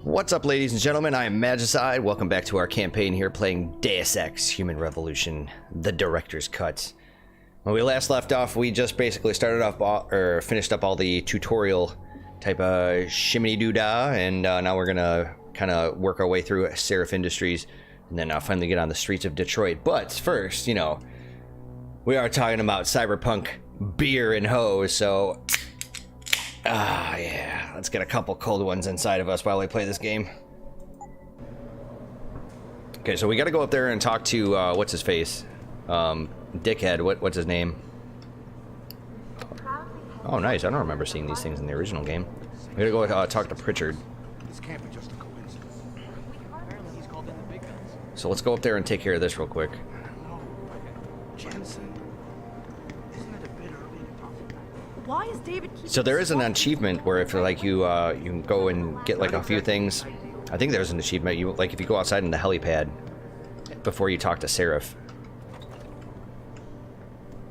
What's up, ladies and gentlemen? I am Magicide. Welcome back to our campaign here playing Deus Ex Human Revolution, the director's cut. When we last left off, we just basically started off, finished up all the tutorial type of shimmy-doo-dah, and now we're gonna kind of work our way through Serif Industries, and then finally get on the streets of Detroit. But first, you know, we are talking about cyberpunk beer and hoes, so yeah, let's get a couple cold ones inside of us while we play this game. Okay, so we gotta go up there and talk to, what's his face? Dickhead, what's his name? Oh, nice, I don't remember seeing these things in the original game. We gotta go talk to Pritchard. This can't be just a coincidence. Apparently he's called in the big guns. So let's go up there and take care of this real quick. No, Jensen, isn't it a bit early to talk about? Why is David So there is an achievement where if like you can go and get like a few things. I think there's an achievement. You like if you go outside in the helipad before you talk to Serif.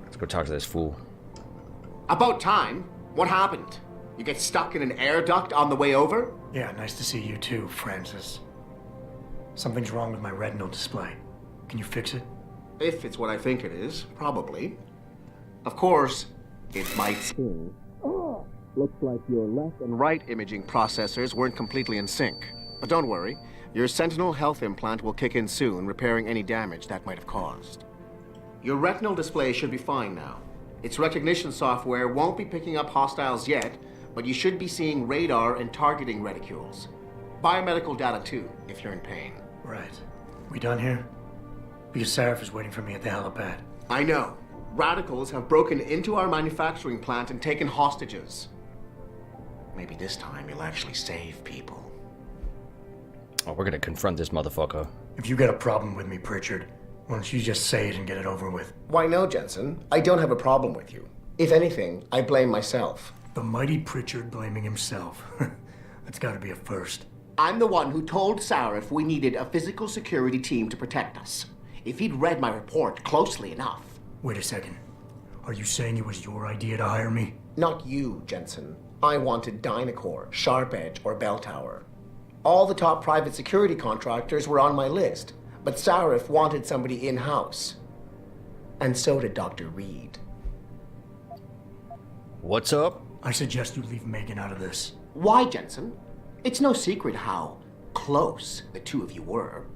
Let's go talk to this fool. About time. What happened? You get stuck in an air duct on the way over? Yeah, nice to see you too, Francis. Something's wrong with my retinal display. Can you fix it? If it's what I think it is, probably. Of course, it might seem. Oh, looks like your left and right imaging processors weren't completely in sync. But don't worry, your Sentinel health implant will kick in soon, repairing any damage that might have caused. Your retinal display should be fine now. Its recognition software won't be picking up hostiles yet, but you should be seeing radar and targeting reticules. Biomedical data too, if you're in pain. Right. We done here? Because Serif is waiting for me at the helipad. I know. Radicals have broken into our manufacturing plant and taken hostages. Maybe this time you'll actually save people. Oh, we're gonna confront this motherfucker. If you got a problem with me, Pritchard, why don't you just say it and get it over with? Why no, Jensen? I don't have a problem with you. If anything, I blame myself. The mighty Pritchard blaming himself. That's gotta be a first. I'm the one who told Serif we needed a physical security team to protect us. If he'd read my report closely enough. Wait a second. Are you saying it was your idea to hire me? Not you, Jensen. I wanted Dynacore, Sharp Edge, or Bell Tower. All the top private security contractors were on my list, but Serif wanted somebody in-house. And so did Dr. Reed. What's up? I suggest you leave Megan out of this. Why, Jensen? It's no secret how close the two of you were.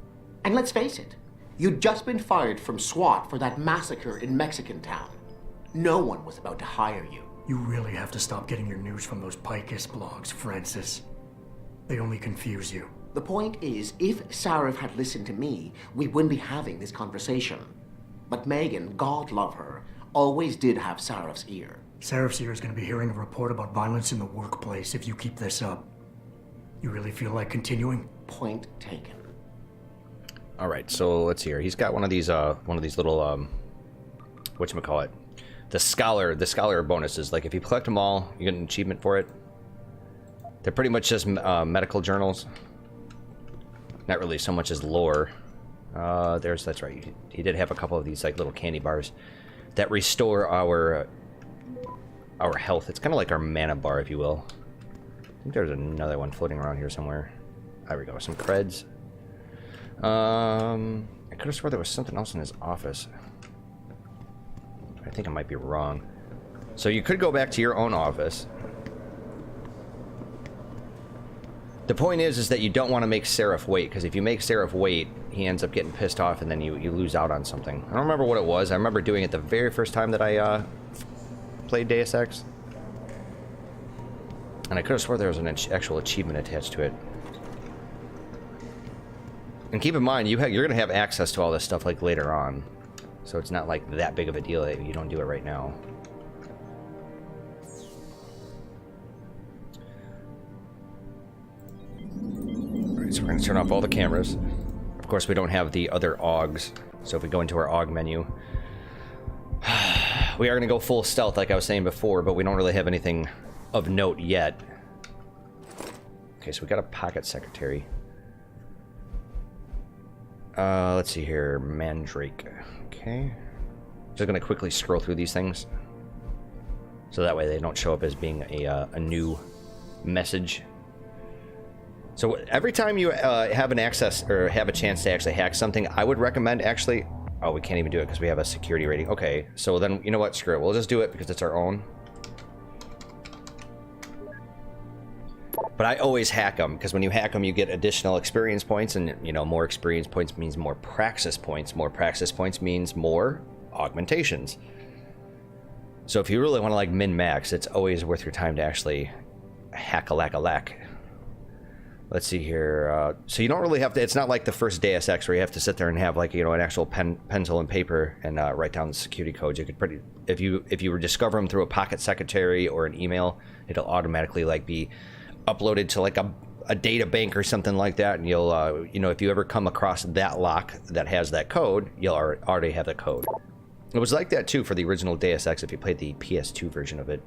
And let's face it, you'd just been fired from SWAT for that massacre in Mexican Town. No one was about to hire you. You really have to stop getting your news from those Pacifist blogs, Francis. They only confuse you. The point is, if Serif had listened to me, we wouldn't be having this conversation. But Megan, God love her, always did have Serif's ear. Serif's ear is going to be hearing a report about violence in the workplace if you keep this up. You really feel like continuing? Point taken. All right, so let's see here. He's got one of these little whatchamacallit? The scholar bonuses. Like if you collect them all, you get an achievement for it. They're pretty much just medical journals. Not really so much as lore. That's right. He did have a couple of these like little candy bars that restore our health. It's kind of like our mana bar, if you will. I think there's another one floating around here somewhere. There we go. Some creds. I could have swore there was something else in his office. I think I might be wrong. So you could go back to your own office. The point is that you don't want to make Serif wait, because if you make Serif wait, he ends up getting pissed off, and then you lose out on something. I don't remember what it was. I remember doing it the very first time that I played Deus Ex. And I could have swore there was an actual achievement attached to it. And keep in mind, you're going to have access to all this stuff like later on. So it's not like that big of a deal that you don't do it right now. Alright, so we're going to turn off all the cameras. Of course, we don't have the other AUGs. So if we go into our AUG menu, we are going to go full stealth like I was saying before, but we don't really have anything of note yet. Okay, so we got a pocket secretary. Let's see here. Mandrake. Okay. Just gonna quickly scroll through these things. So that way they don't show up as being a new message. So every time you have an access or have a chance to actually hack something, I would recommend actually... Oh, we can't even do it because we have a security rating. Okay, so then, you know what? Screw it. We'll just do it because it's our own. But I always hack them, because when you hack them, you get additional experience points, and, you know, more experience points means more praxis points. More praxis points means more augmentations. So if you really want to, like, min-max, it's always worth your time to actually hack-a-lack-a-lack. Let's see here. So you don't really have to... It's not like the first Deus Ex where you have to sit there and have, like, you know, an actual pencil and paper and write down the security codes. You could pretty... If you discover them through a pocket secretary or an email, it'll automatically, like, be uploaded to, like, a data bank or something like that, and you'll, you know, if you ever come across that lock that has that code, you'll already have the code. It was like that, too, for the original Deus Ex if you played the PS2 version of it.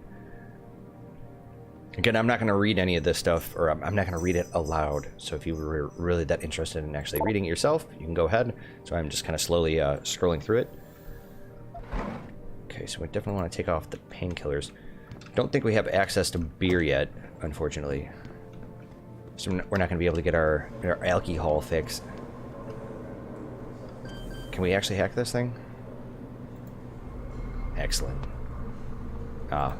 Again, I'm not going to read any of this stuff, or I'm not going to read it aloud, so if you were really that interested in actually reading it yourself, you can go ahead. So I'm just kind of slowly scrolling through it. Okay, so we definitely want to take off the painkillers. Don't think we have access to beer yet, unfortunately. So we're not going to be able to get our alcohol fix. Can we actually hack this thing? Excellent. Ah.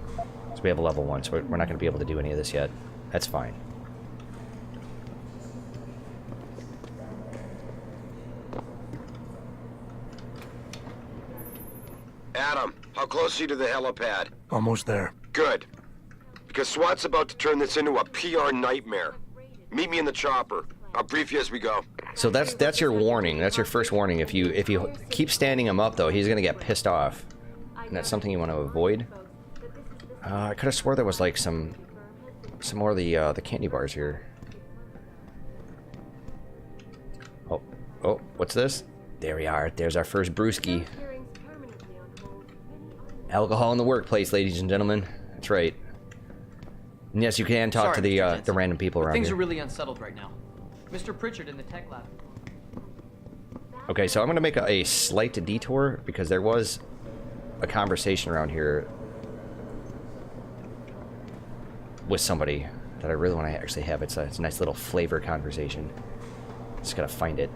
So we have a level 1, so we're not going to be able to do any of this yet. That's fine. Adam, how close are you to the helipad? Almost there. Good. Because SWAT's about to turn this into a PR nightmare. Meet me in the chopper. I'll brief you as we go. So that's your warning. That's your first warning. If you keep standing him up, though, he's going to get pissed off. And that's something you want to avoid. I could have swore there was like some more of the candy bars here. Oh, what's this? There we are. There's our first brewski. Alcohol in the workplace, ladies and gentlemen. That's right. And yes, you can talk to the random people around Things here. are really unsettled right now. Mr. Pritchard in the tech lab. Okay, so I'm going to make a slight detour because there was a conversation around here with somebody that I really want to actually have. It's a nice little flavor conversation. Just gotta find it.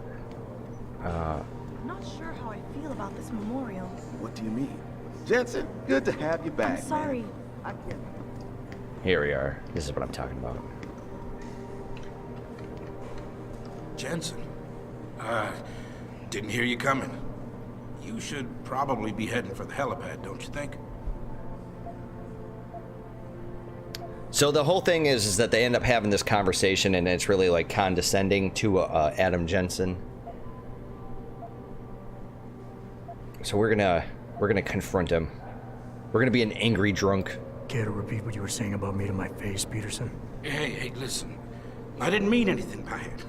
I'm not sure how I feel about this memorial. What do you mean? Jensen, good to have you back. I'm sorry. I can't. Here we are. This is what I'm talking about. Jensen, didn't hear you coming. You should probably be heading for the helipad, don't you think? So the whole thing is that they end up having this conversation, and it's really like condescending to Adam Jensen. So we're gonna confront him. We're gonna be an angry drunk. Care to repeat what you were saying about me to my face, Peterson? Hey, listen. I didn't mean anything by it.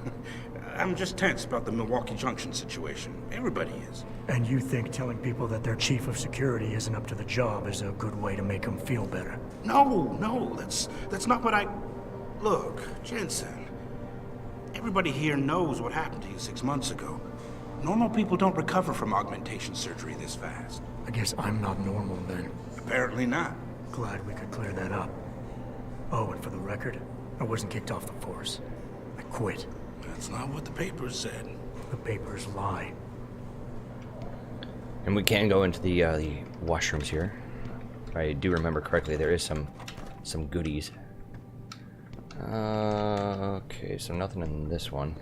I'm just tense about the Milwaukee Junction situation. Everybody is. And you think telling people that their chief of security isn't up to the job is a good way to make them feel better? No, that's not what I... Look, Jensen, everybody here knows what happened to you 6 months ago. Normal people don't recover from augmentation surgery this fast. I guess I'm not normal then. Apparently not. Glad we could clear that up. Oh, and for the record, I wasn't kicked off the force. I quit. That's not what the papers said. The papers lie. And we can go into the washrooms here. If I do remember correctly, there is some goodies. Okay, so nothing in this one.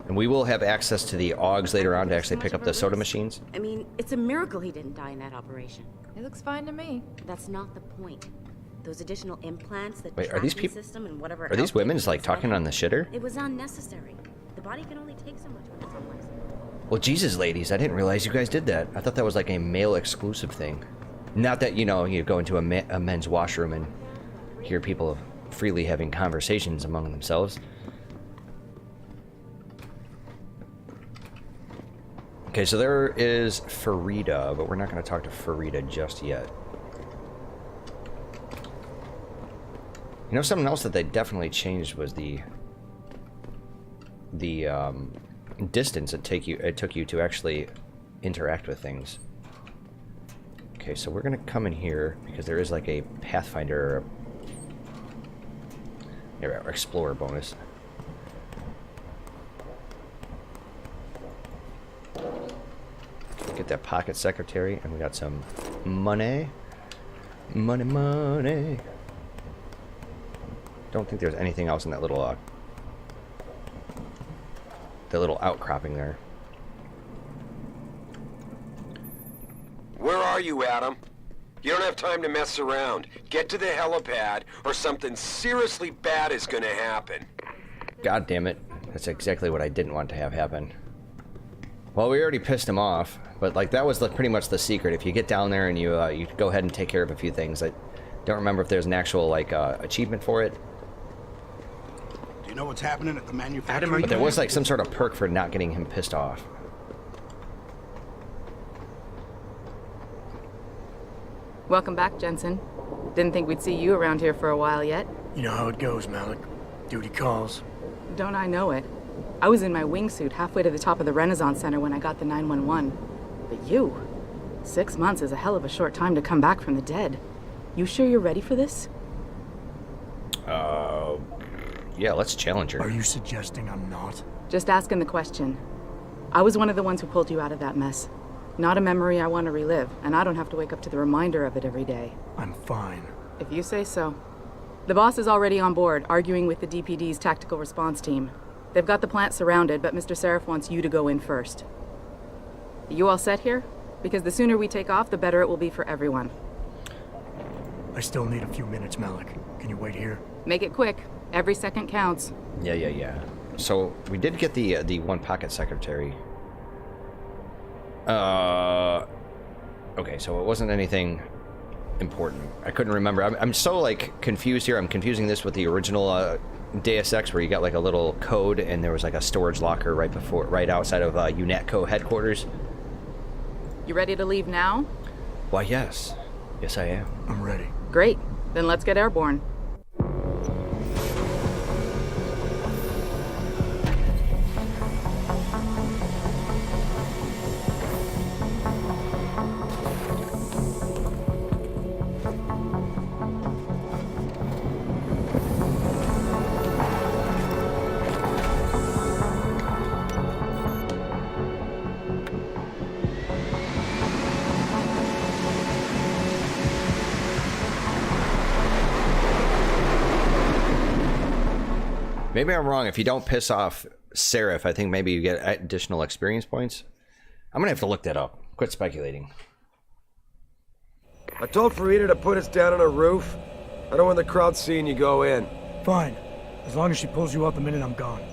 And we will have access to the augs later on to actually pick up the soda machines. I mean, it's a miracle he didn't die in that operation. It looks fine to me. That's not the point. Those additional implants, that Wait, are these tracking people? system and whatever Are these else they women put just like inside talking it, on the shitter? It was unnecessary. The body can only take so much when it's unlicensed. Well, Jesus, ladies, I didn't realize you guys did that. I thought that was like a male exclusive thing. Not that, you know, you go into a men's washroom and hear people freely having conversations among themselves. Okay, so there is Farida, but we're not going to talk to Farida just yet. You know, something else that they definitely changed was the distance it took you to actually interact with things. Okay, so we're gonna come in here because there is like a Pathfinder Here, our Explorer bonus. Get that pocket secretary, and we got some money. Money. Don't think there's anything else in that little outcropping there. Where are you, Adam? You don't have time to mess around. Get to the helipad, or something seriously bad is gonna happen. God damn it. That's exactly what I didn't want to have happen. Well, we already pissed him off, but like that was pretty much the secret. If you get down there and you go ahead and take care of a few things. I don't remember if there's an actual like achievement for it. Do you know what's happening at the manufacturing? But there was like some sort of perk for not getting him pissed off. Welcome back, Jensen. Didn't think we'd see you around here for a while yet. You know how it goes, Malik. Duty calls. Don't I know it? I was in my wingsuit halfway to the top of the Renaissance Center when I got the 911. But you? 6 months is a hell of a short time to come back from the dead. You sure you're ready for this? Yeah, let's challenge her. Are you suggesting I'm not? Just asking the question. I was one of the ones who pulled you out of that mess. Not a memory I want to relive, and I don't have to wake up to the reminder of it every day. I'm fine. If you say so. The boss is already on board, arguing with the DPD's tactical response team. They've got the plant surrounded, but Mr. Serif wants you to go in first. Are you all set here? Because the sooner we take off, the better it will be for everyone. I still need a few minutes, Malik. Can you wait here? Make it quick. Every second counts. Yeah. So, we did get the one pocket secretary. Okay, so it wasn't anything important. I couldn't remember. I'm so, like, confused here. I'm confusing this with the original, Deus Ex, where you got, like, a little code, and there was, like, a storage locker right outside of, UNATCO headquarters. You ready to leave now? Why, yes. Yes, I am. I'm ready. Great. Then let's get airborne. Maybe I'm wrong. If you don't piss off Serif, I think maybe you get additional experience points. I'm gonna have to look that up. Quit speculating. I told Farida to put us down on a roof. I don't want the crowd seeing you go in. Fine. As long as she pulls you out the minute I'm gone.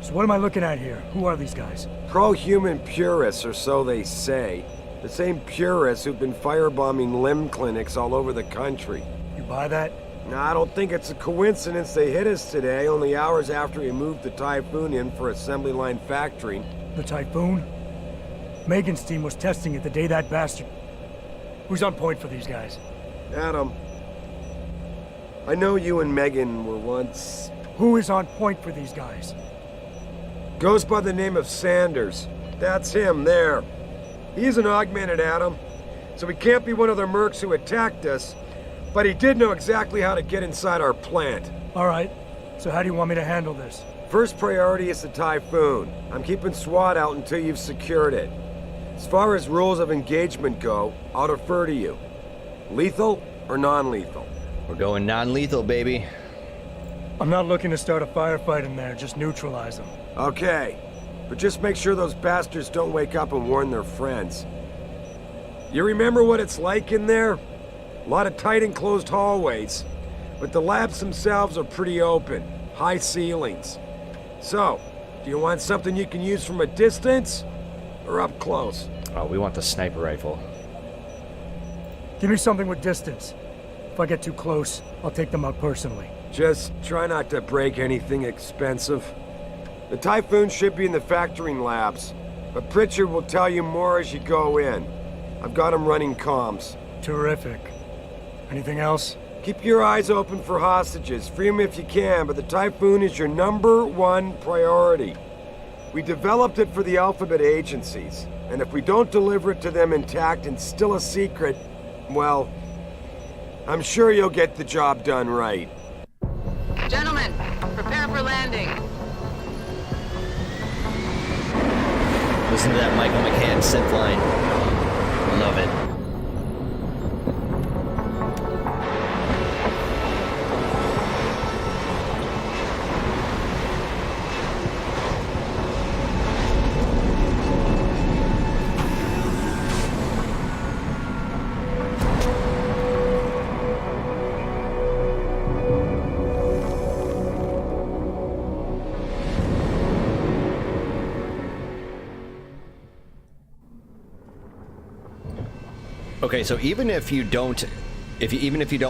So what am I looking at here? Who are these guys? Pro-human purists, or so they say. The same purists who've been firebombing limb clinics all over the country. You buy that? No, I don't think it's a coincidence they hit us today, only hours after we moved the Typhoon in for assembly line factory. The Typhoon? Megan's team was testing it the day that bastard... Who's on point for these guys? Adam, I know you and Megan were once... Who is on point for these guys? Goes by the name of Sanders. That's him, there. He's an augmented Adam, so he can't be one of the mercs who attacked us, but he did know exactly how to get inside our plant. All right. So how do you want me to handle this? First priority is the Typhoon. I'm keeping SWAT out until you've secured it. As far as rules of engagement go, I'll defer to you. Lethal or non-lethal? We're going non-lethal, baby. I'm not looking to start a firefight in there, just neutralize them. Okay, but just make sure those bastards don't wake up and warn their friends. You remember what it's like in there? A lot of tight enclosed hallways, but the labs themselves are pretty open, high ceilings. So, do you want something you can use from a distance, or up close? Oh, we want the sniper rifle. Give me something with distance. If I get too close, I'll take them out personally. Just try not to break anything expensive. The Typhoon should be in the factoring labs, but Pritchard will tell you more as you go in. I've got him running comms. Terrific. Anything else? Keep your eyes open for hostages. Free them if you can, but the Typhoon is your #1 priority. We developed it for the Alphabet agencies, and if we don't deliver it to them intact and still a secret, well, I'm sure you'll get the job done right. Jensen! Listen to that Michael McCann synth line. Love it. Okay, so even if you don't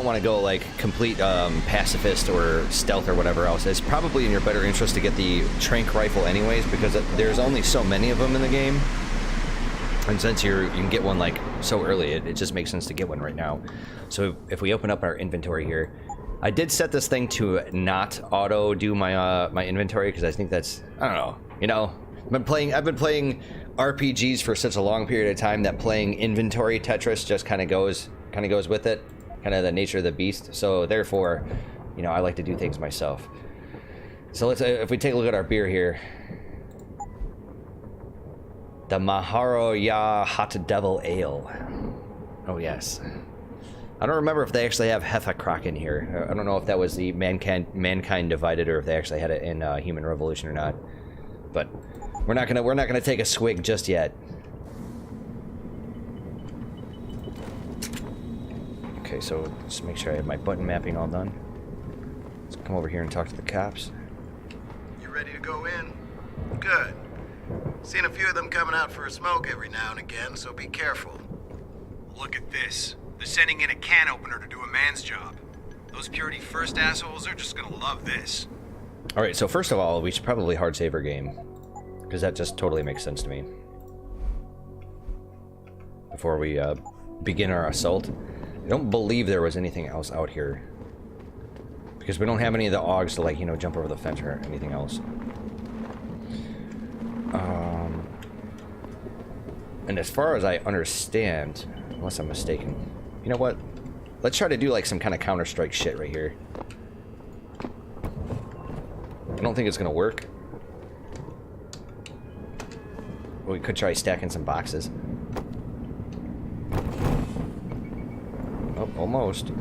want to go like complete pacifist or stealth or whatever else, it's probably in your better interest to get the tranq rifle anyways, because there's only so many of them in the game, and since you can get one like so early, it just makes sense to get one right now. So if we open up our inventory here, I did set this thing to not auto do my my inventory because I think that's, I don't know, you know, I've been playing RPGs for such a long period of time that playing inventory Tetris just kind of goes with it, kind of the nature of the beast. So therefore, you know, I like to do things myself. So let's if we take a look at our beer here, the Maharoya Hot Devil Ale. Oh yes, I don't remember if they actually have Hefekraken here. I don't know if that was the Mankind Divided or if they actually had it in Human Revolution or not, but. We're not gonna take a swig just yet. Okay, so just make sure I have my button mapping all done. Let's come over here and talk to the cops. You ready to go in? Good. Seen a few of them coming out for a smoke every now and again, so be careful. Look at this. They're sending in a can opener to do a man's job. Those Purity First assholes are just gonna love this. Alright, so first of all, we should probably hard save our game. Because that just totally makes sense to me. Before we begin our assault. I don't believe there was anything else out here. Because we don't have any of the augs to, like, you know, jump over the fence or anything else. And as far as I understand, unless I'm mistaken, you know what? Let's try to do, like, some kind of Counter-Strike shit right here. I don't think it's gonna work. We could try stacking some boxes. Oh, almost.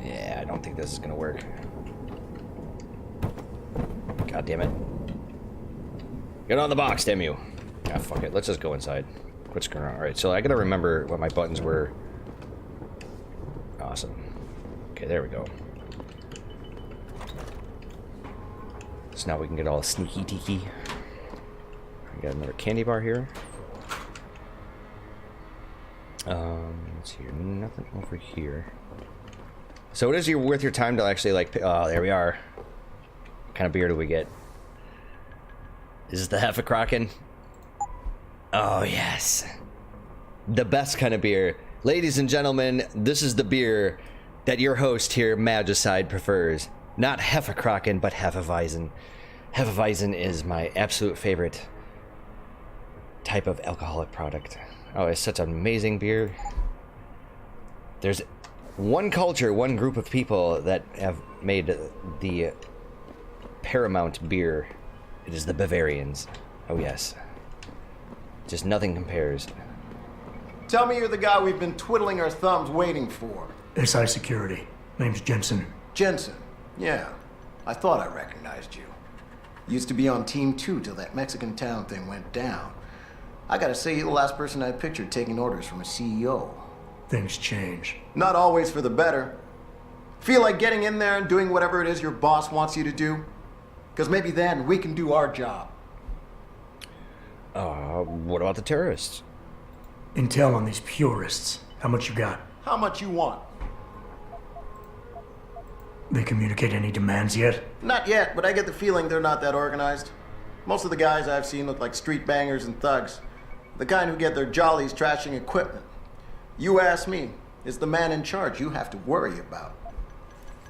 Yeah, I don't think this is gonna work. God damn it. Get on the box, damn you. Ah, fuck it. Let's just go inside. What's going on? Alright, so I gotta remember what my buttons were. Awesome. Okay, there we go. So now we can get all sneaky deaky. We got another candy bar here. Let's see here. Nothing over here. So it is worth your time to actually, like, oh, there we are. What kind of beer do we get? Is this the Hefekraken? Oh, yes. The best kind of beer. Ladies and gentlemen, this is the beer that your host here, Magicide, prefers. Not Hefekraken, but Hefeweizen. Hefeweizen is my absolute favorite type of alcoholic product. Oh, it's such an amazing beer. There's one culture, one group of people that have made the paramount beer. It is the Bavarians. Oh, yes. Just nothing compares. Tell me you're the guy we've been twiddling our thumbs waiting for. SI Security. Name's Jensen. Jensen. Yeah. I thought I recognized you. Used to be on Team 2 till that Mexican town thing went down. I gotta say, you're the last person I pictured taking orders from a CEO. Things change. Not always for the better. Feel like getting in there and doing whatever it is your boss wants you to do? Because maybe then we can do our job. What about the terrorists? Intel on these purists. How much you got? How much you want? They communicate any demands yet? Not yet, but I get the feeling they're not that organized. Most of the guys I've seen look like street bangers and thugs. The kind who get their jollies trashing equipment. You ask me, it's the man in charge you have to worry about.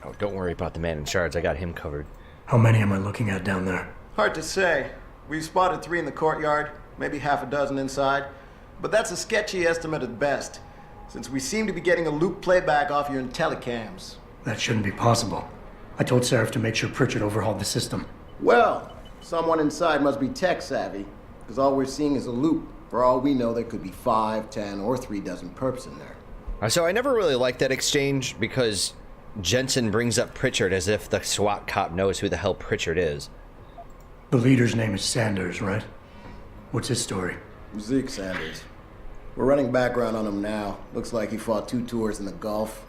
Oh, don't worry about the man in charge. I got him covered. How many am I looking at down there? Hard to say. We've spotted 3 in the courtyard, maybe half a dozen inside. But that's a sketchy estimate at best, since we seem to be getting a loop playback off your IntelliCams. That shouldn't be possible. I told Serif to make sure Pritchard overhauled the system. Well, someone inside must be tech savvy, because all we're seeing is a loop. For all we know, there could be 5, 10, or 3 dozen perps in there. So I never really liked that exchange because Jensen brings up Pritchard as if the SWAT cop knows who the hell Pritchard is. The leader's name is Sanders, right? What's his story? Zeke Sanders. We're running background on him now. Looks like he fought 2 tours in the Gulf.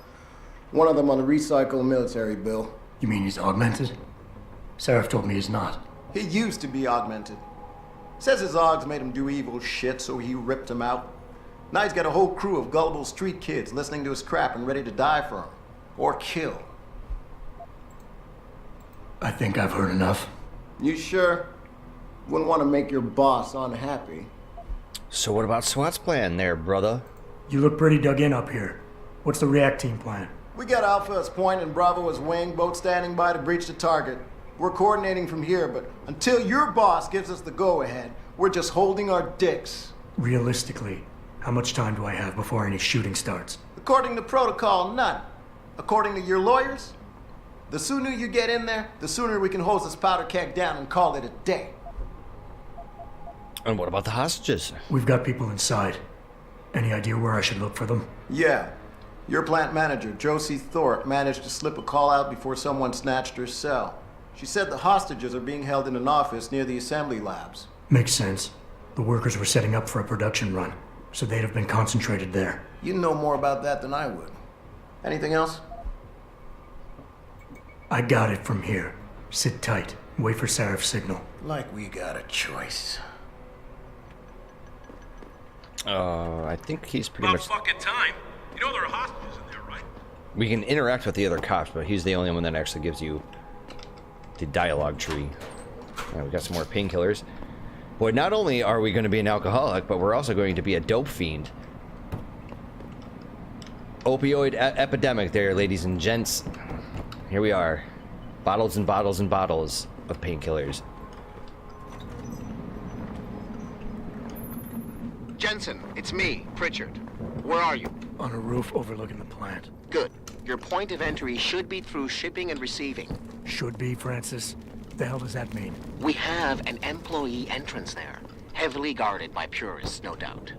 One of them on a recycled military bill. You mean he's augmented? Serif told me he's not. He used to be augmented. Says his Augs made him do evil shit, so he ripped him out. Now he's got a whole crew of gullible street kids listening to his crap and ready to die for him. Or kill. I think I've heard enough. You sure? Wouldn't want to make your boss unhappy. So what about SWAT's plan there, brother? You look pretty dug in up here. What's the React team plan? We got Alpha as point and Bravo as wing, both standing by to breach the target. We're coordinating from here, but until your boss gives us the go-ahead, we're just holding our dicks. Realistically, how much time do I have before any shooting starts? According to protocol, none. According to your lawyers, the sooner you get in there, the sooner we can hose this powder keg down and call it a day. And what about the hostages? We've got people inside. Any idea where I should look for them? Yeah. Your plant manager, Josie Thorpe, managed to slip a call out before someone snatched her cell. She said the hostages are being held in an office near the assembly labs. Makes sense. The workers were setting up for a production run, so they'd have been concentrated there. You know more about that than I would. Anything else? I got it from here. Sit tight. Wait for Serif's signal. Like we got a choice. I think he's pretty much... fucking time. You know there are hostages in there, right? We can interact with the other cops, but he's the only one that actually gives you the dialogue tree. We got some more painkillers. Boy, not only are we going to be an alcoholic, but we're also going to be a dope fiend. Opioid epidemic there, ladies and gents. Here we are. Bottles and bottles and bottles of painkillers. Jensen, it's me, Pritchard. Where are you? On a roof overlooking the plant. Good. Your point of entry should be through shipping and receiving. Should be, Francis. What the hell does that mean? We have an employee entrance there, heavily guarded by purists, no doubt.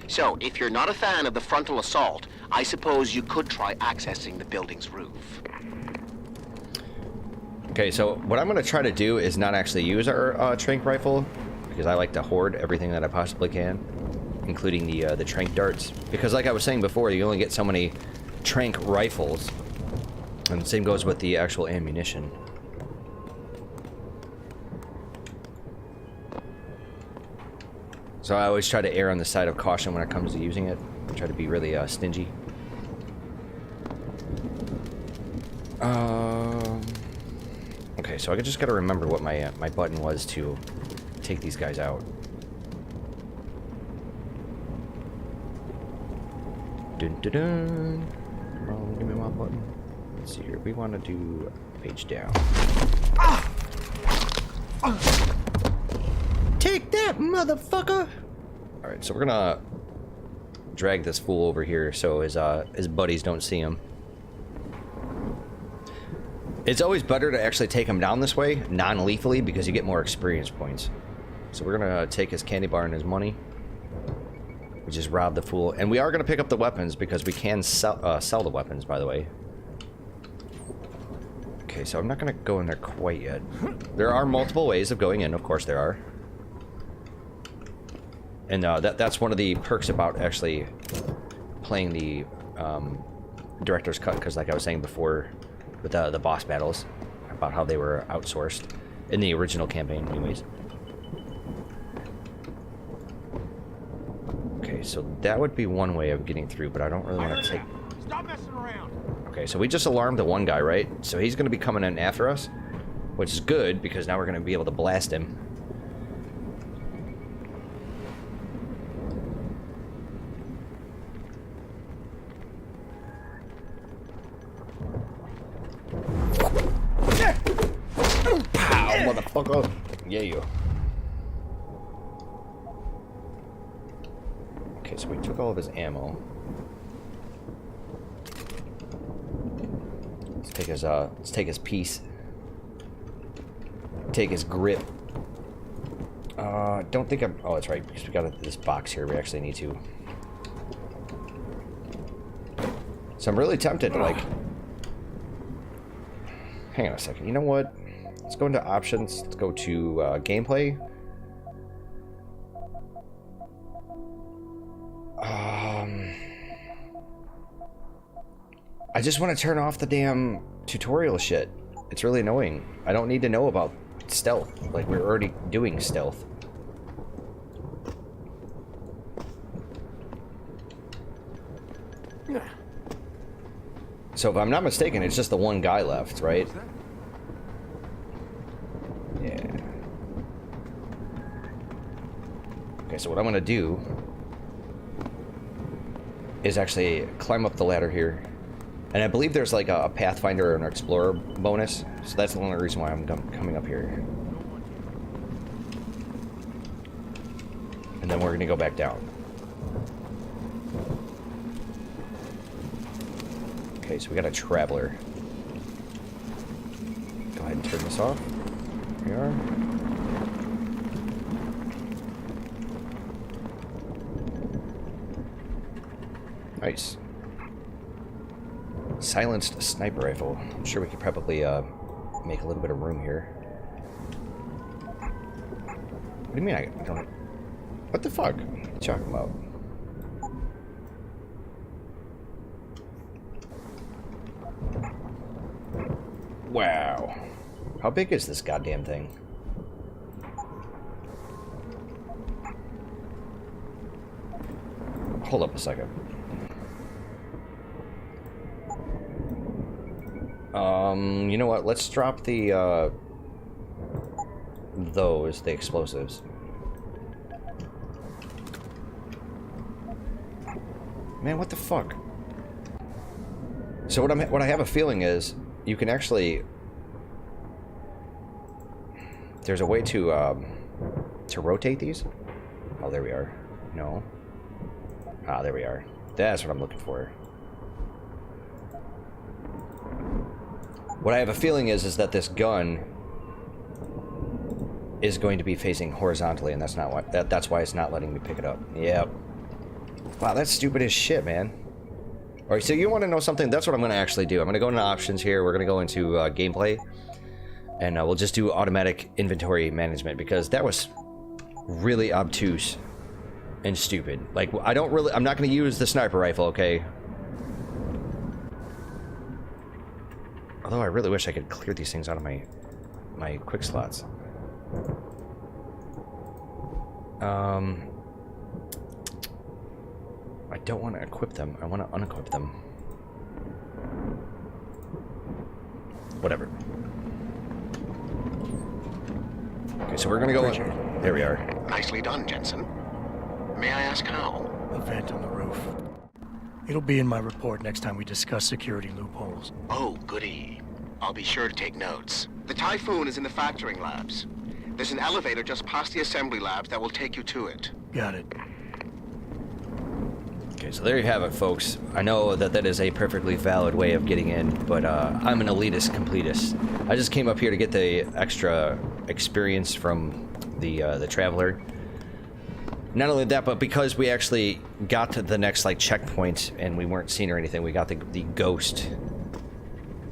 So, if you're not a fan of the frontal assault, I suppose you could try accessing the building's roof. Okay, so what I'm going to try to do is not actually use our trank rifle, because I like to hoard everything that I possibly can, including the trank darts. Because like I was saying before, you only get so many trank rifles, and the same goes with the actual ammunition. So I always try to err on the side of caution when it comes to using it. I try to be really stingy. Okay, so I just got to remember what my my button was to take these guys out. Dun dun dun. Come on, give me my button. Let's see here. We want to do page down. Take that, motherfucker! Alright, so we're gonna drag this fool over here so his buddies don't see him. It's always better to actually take him down this way, non-lethally, because you get more experience points. So we're gonna take his candy bar and his money. We just rob the fool. And we are gonna pick up the weapons because we can sell the weapons, by the way. Okay, so I'm not gonna go in there quite yet. There are multiple ways of going in, of course there are. And that's one of the perks about actually playing the director's cut, because like I was saying before with the boss battles, about how they were outsourced in the original campaign anyways. Okay, so that would be one way of getting through, but I don't really want to take... Stop messing around. Okay, so we just alarmed the one guy, right? So he's going to be coming in after us, which is good, because now we're going to be able to blast him. Pow, motherfucker. Yeah, you. Okay, so we took all of his ammo. Let's take his piece. Take his grip. Don't think I'm... Oh, that's right, because we got this box here. We actually need to... So I'm really tempted to, like... Hang on a second. You know what? Let's go into options. Let's go to gameplay. I just want to turn off the damn tutorial shit. It's really annoying. I don't need to know about stealth. Like, we're already doing stealth. So if I'm not mistaken, it's just the one guy left, right? Yeah. Okay, so what I'm gonna do is actually climb up the ladder here. And I believe there's like a Pathfinder or an Explorer bonus, so that's the only reason why I'm coming up here. And then we're gonna go back down. Okay, so we got a Traveler. Go ahead and turn this off. Here we are. Nice. Silenced sniper rifle. I'm sure we could probably make a little bit of room here. What do you mean I don't... What the fuck? What are you talking about? Wow. How big is this goddamn thing? Hold up a second. You know what? Let's drop the, the explosives. Man, what the fuck? So what I have a feeling is you can actually... There's a way to rotate these? Oh, there we are. No. Ah, there we are. That's what I'm looking for. What I have a feeling is that this gun is going to be facing horizontally, and that's not why. That's why it's not letting me pick it up. Yep. Wow, that's stupid as shit, man. All right, so you want to know something? That's what I'm going to actually do. I'm going to go into options here. We're going to go into gameplay, and we'll just do automatic inventory management because that was really obtuse and stupid. Like, I'm not going to use the sniper rifle, okay? Although I really wish I could clear these things out of my quick slots. I don't want to equip them. I want to unequip them. Whatever. Okay, so we're gonna go in. There we are. Nicely done, Jensen. May I ask how? A vent on the roof. It'll be in my report next time we discuss security loopholes. Oh, goody. I'll be sure to take notes. The Typhoon is in the factoring labs. There's an elevator just past the assembly labs that will take you to it. Got it. Okay, so there you have it, folks. I know that is a perfectly valid way of getting in, but I'm an elitist completist. I just came up here to get the extra experience from the Traveler. Not only that, but because we actually got to the next like checkpoint and we weren't seen or anything, we got the ghost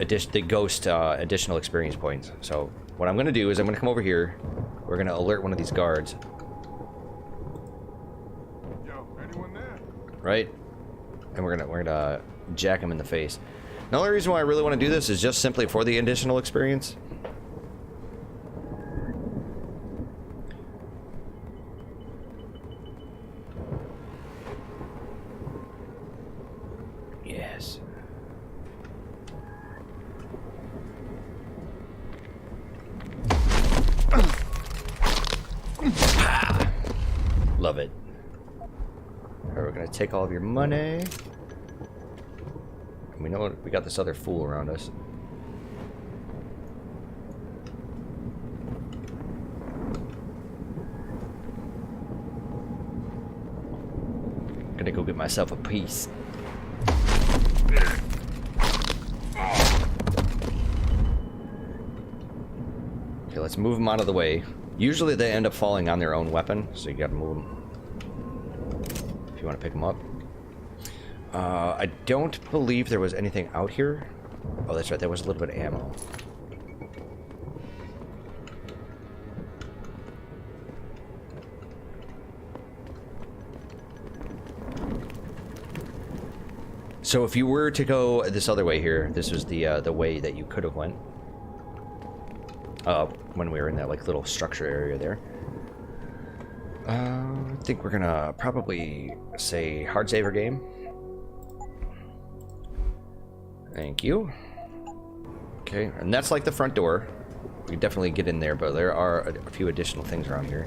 additional experience points. So what I'm going to do is I'm going to come over here. We're going to alert one of these guards. Yo, anyone there? Right? And we're gonna jack him in the face. The only reason why I really want to do this is just simply for the additional experience. Yes. Love it. Alright, we're gonna take all of your money. We know we got this other fool around us. Gonna go get myself a piece. Okay, let's move them out of the way. Usually they end up falling on their own weapon, so you gotta move them if you want to pick them up. I don't believe there was anything out here. Oh, that's right, there was a little bit of ammo. So if you were to go this other way here, this was the way that you could have went. When we were in that like little structure area there. I think we're gonna probably say hard saver game. Thank you. Okay, and that's like the front door. We can definitely get in there, but there are a few additional things around here.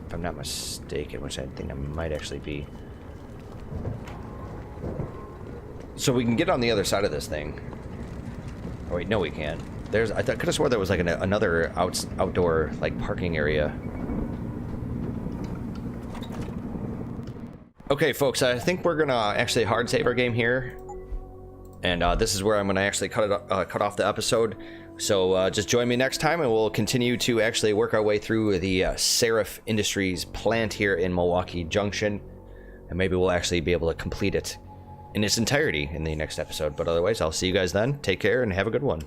If I'm not mistaken, which I think I might actually be. So we can get on the other side of this thing. Oh wait, no we can't. There's, I could have swore there was like another outdoor like parking area. Okay, folks, I think we're gonna actually hard save our game here, and this is where I'm gonna actually cut off the episode. So just join me next time, and we'll continue to actually work our way through the Serif Industries plant here in Milwaukee Junction, and maybe we'll actually be able to complete it in its entirety in the next episode. But otherwise, I'll see you guys then. Take care and have a good one.